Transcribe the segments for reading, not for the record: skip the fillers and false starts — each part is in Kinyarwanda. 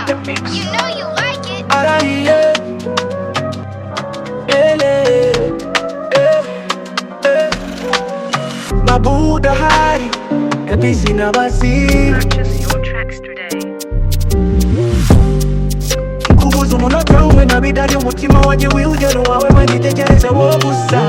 the mix. You know you like it. Arahiye, ele, Mabuda hari, ebisi na basiri. Purchase your tracks today. Kubuza umunota umwe nabidari umutima wanjye wiwugera wawe magitekereza wo gusa.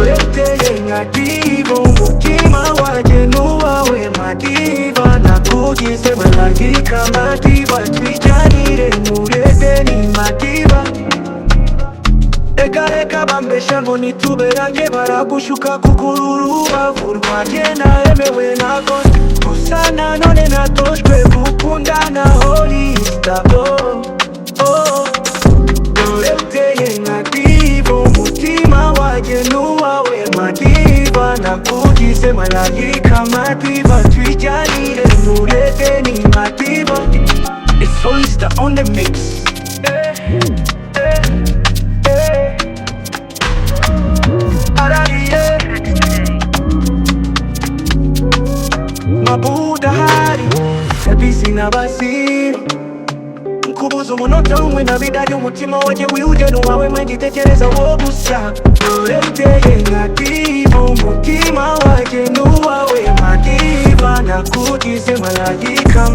Ureteye nka diva umutima wanjye n'uwawe madiva. Nakugize malagika madiva twijanire murebe ni madiva. Reka bambesha ngo nituberange baragushuka kukururu bavu rwanjye naremewe nako gusa nanone natoshwe gukundana holy stabo. Dore uteye nka diva umutima wanjye n'uwawe madiva. Nakugize malagika madiva twijanire murebe ni madiva. It's Solista on the mix. Arahiye, Tracks today. Mabuda hari, ebisi na basiri. Nkubuza umunota umwe nabidari umutima wanjye wiwugena wawe magitekereza wo gusa. Ureteye nka diva umutima wanjye n'uwawe madiva. Nakugize malagika